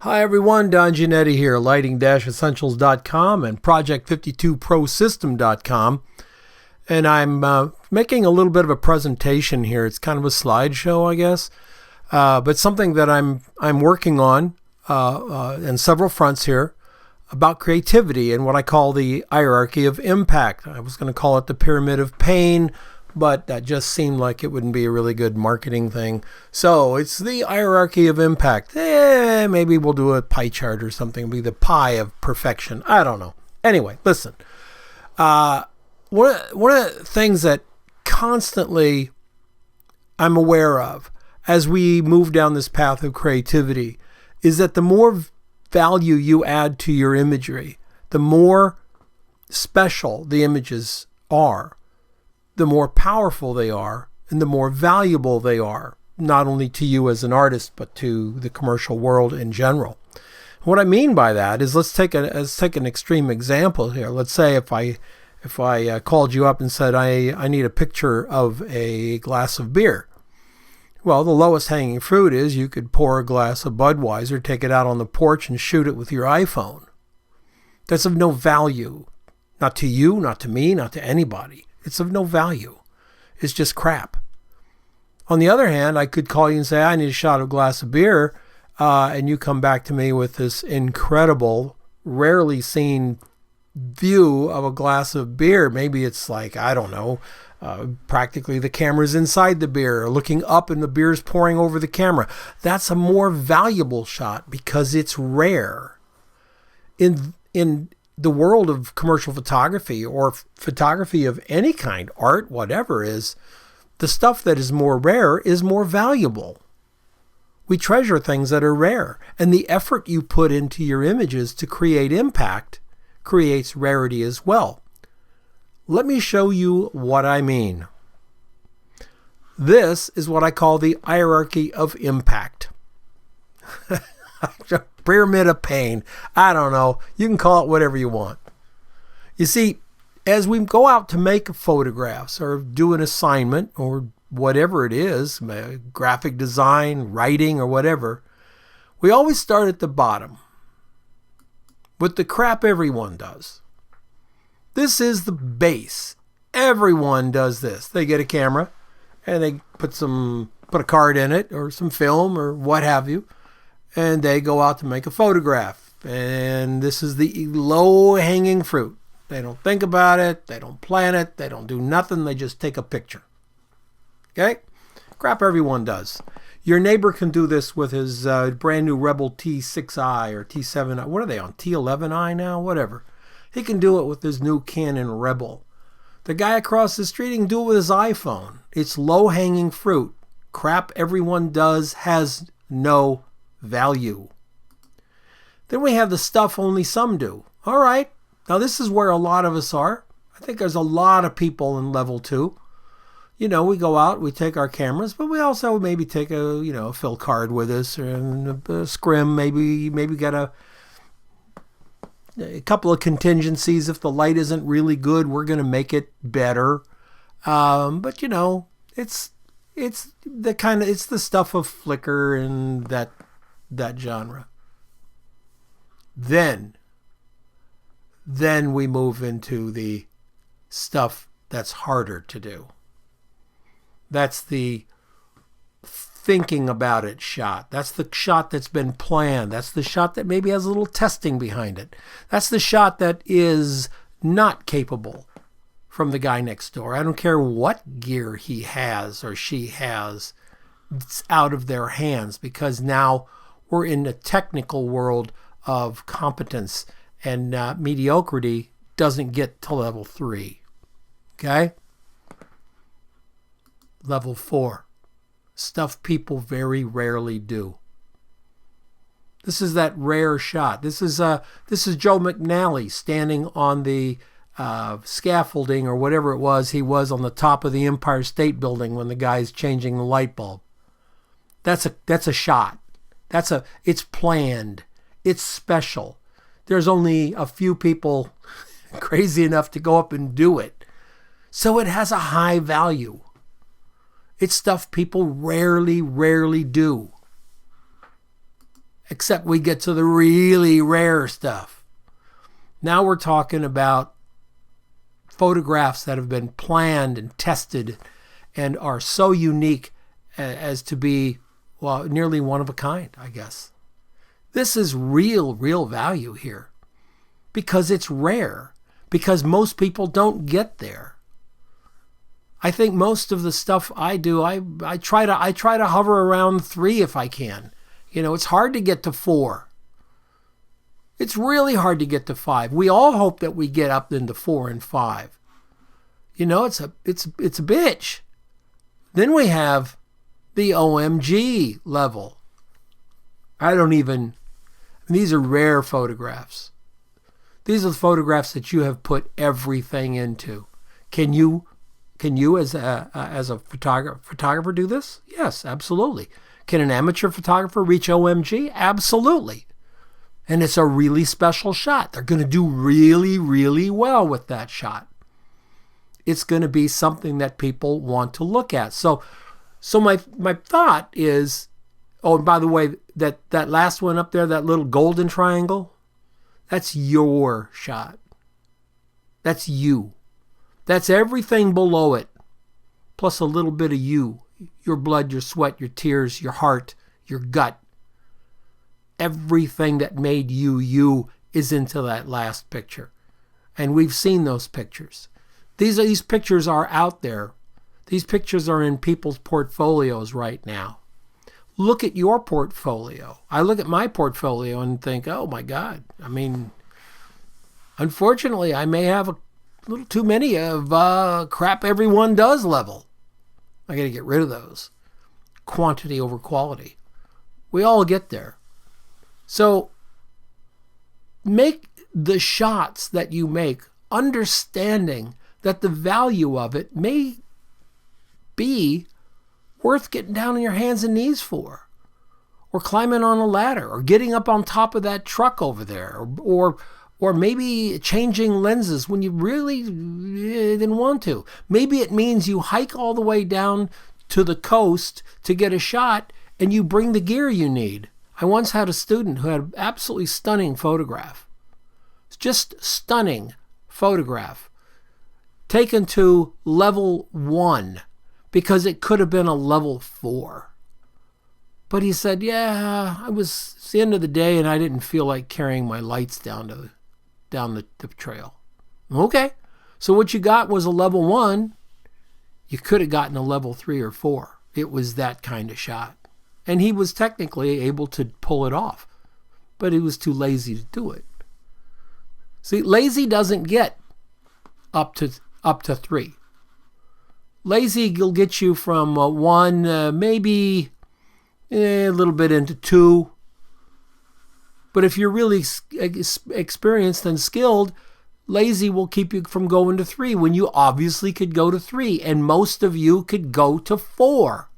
Hi everyone, Don Giannatti here, lighting-essentials.com and project52prosystem.com. And I'm making a little bit of a presentation here. It's kind of a slideshow, I guess, but something that I'm working on in several fronts here about creativity and what I call the hierarchy of impact. I was going to call it the pyramid of pain, but that just seemed like it wouldn't be a really good marketing thing. So it's the hierarchy of impact. Maybe we'll do a pie chart or something. It'll be the pie of perfection. I don't know. Anyway, listen. One of the things that constantly I'm aware of as we move down this path of creativity is that the more value you add to your imagery, the more special the images are, the more powerful they are, and the more valuable they are, not only to you as an artist, but to the commercial world in general. What I mean by that is let's take an extreme example here. Let's say if I called you up and said, I need a picture of a glass of beer. Well, the lowest hanging fruit is you could pour a glass of Budweiser, take it out on the porch and shoot it with your iPhone. That's of no value. Not to you, not to me, not to anybody. It's of no value. It's just crap. On the other hand, I could call you and say, I need a shot of a glass of beer, and you come back to me with this incredible, rarely seen view of a glass of beer. Maybe it's like, I don't know, practically the camera's inside the beer, or looking up and the beer's pouring over the camera. That's a more valuable shot because it's rare. In the world of commercial photography or photography of any kind, art, whatever, is the stuff that is more rare is more valuable. We treasure things that are rare, and the effort you put into your images to create impact creates rarity as well. Let me show you what I mean. This is what I call the hierarchy of impact. Pyramid of pain. I don't know. You can call it whatever you want. You see, as we go out to make photographs or do an assignment or whatever it is, graphic design, writing, or whatever, we always start at the bottom with the crap everyone does. This is the base. Everyone does this. They get a camera and they put a card in it or some film or what have you, and they go out to make a photograph. And this is the low-hanging fruit. They don't think about it. They don't plan it. They don't do nothing. They just take a picture. Okay? Crap everyone does. Your neighbor can do this with his brand new Rebel T6i or T7i. What are they on? T11i now? Whatever. He can do it with his new Canon Rebel. The guy across the street, he can do it with his iPhone. It's low-hanging fruit. Crap everyone does has no value. Then we have the stuff only some do. All right. Now this is where a lot of us are. I think there's a lot of people in level 2. You know, we go out, we take our cameras, but we also maybe take a fill card with us and a scrim. Maybe get a couple of contingencies. If the light isn't really good, we're going to make it better. But it's the stuff of Flickr and that genre. Then we move into the stuff that's harder to do. That's the thinking about it shot. That's the shot that's been planned. That's the shot that maybe has a little testing behind it. That's the shot that is not capable from the guy next door. I don't care what gear he has or she has. It's out of their hands because now we're in a technical world of competence, and mediocrity doesn't get to level 3. Okay? Level 4. Stuff people very rarely do. This is that rare shot. This is Joe McNally standing on the scaffolding or whatever it was he was on the top of the Empire State Building when the guy's changing the light bulb. That's a shot. It's planned. It's special. There's only a few people crazy enough to go up and do it. So it has a high value. It's stuff people rarely do. except we get to the really rare stuff. Now we're talking about photographs that have been planned and tested and are so unique as to be, well, nearly one of a kind, I guess. This is real value here because it's rare, because most people don't get there. I think most of the stuff I do, I try to hover around 3 if I can. You know, it's hard to get to 4. It's really hard to get to 5. We all hope that we get up into 4 and 5. You know, it's a bitch. Then we have the OMG level. These are rare photographs. These are the photographs that you have put everything into. Can you as a photographer do this? Yes, absolutely. Can an amateur photographer reach OMG? Absolutely. And it's a really special shot. They're going to do really well with that shot. It's going to be something that people want to look at. So my thought is, oh, and by the way, that last one up there, that little golden triangle, that's your shot. That's you. That's everything below it, plus a little bit of you. Your blood, your sweat, your tears, your heart, your gut. Everything that made you is into that last picture. And we've seen those pictures. These pictures are out there. These pictures are in people's portfolios right now. Look at your portfolio. I look at my portfolio and think, oh my God. I mean, unfortunately, I may have a little too many of crap everyone does level. I got to get rid of those. Quantity over quality. We all get there. So make the shots that you make understanding that the value of it may be worth getting down on your hands and knees for, or climbing on a ladder, or getting up on top of that truck over there, or maybe changing lenses when you really didn't want to. Maybe it means you hike all the way down to the coast to get a shot and you bring the gear you need. I once had a student who had an absolutely stunning photograph. Just stunning photograph. Taken to level 1 because it could have been a level 4. But he said, yeah, it's the end of the day and I didn't feel like carrying my lights down the trail. Okay, so what you got was a level 1. You could have gotten a level 3 or 4. It was that kind of shot. And he was technically able to pull it off, but he was too lazy to do it. See, lazy doesn't get up to 3. Lazy will get you from 1, maybe a little bit into 2. But if you're really experienced and skilled, lazy will keep you from going to 3 when you obviously could go to 3. And most of you could go to 4.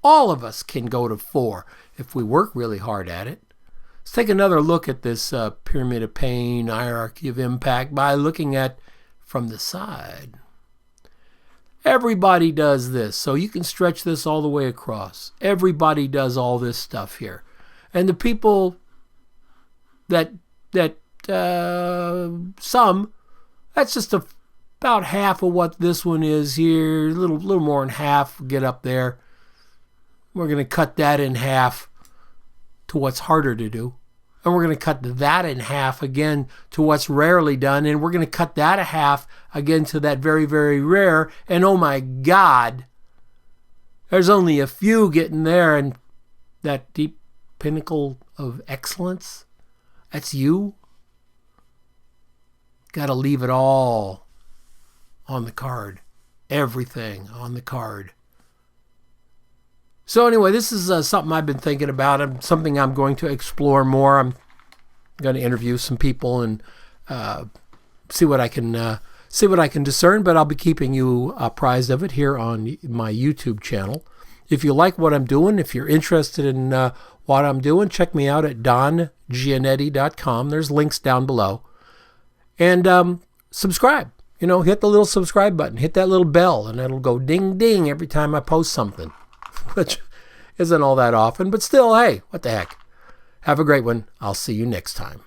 All of us can go to 4 if we work really hard at it. Let's take another look at this pyramid of pain, hierarchy of impact by looking at from the side. Everybody does this, so you can stretch this all the way across. Everybody does all this stuff here. And the people that some, that's just about half of what this one is here, a little more than half, get up there. We're going to cut that in half to what's harder to do. And we're going to cut that in half again to what's rarely done. And we're going to cut that a half again to that very, very rare. And oh my God, there's only a few getting there. And that deep pinnacle of excellence, that's you. Got to leave it all on the card. Everything on the card. So anyway, this is something I've been thinking about. Something I'm going to explore more. I'm going to interview some people and see what I can discern. But I'll be keeping you apprised of it here on my YouTube channel. If you like what I'm doing, if you're interested in what I'm doing, check me out at dongiannetti.com. There's links down below. And subscribe. You know, hit the little subscribe button. Hit that little bell, and it'll go ding, ding every time I post something. Which isn't all that often, but still, hey, what the heck. Have a great one. I'll see you next time.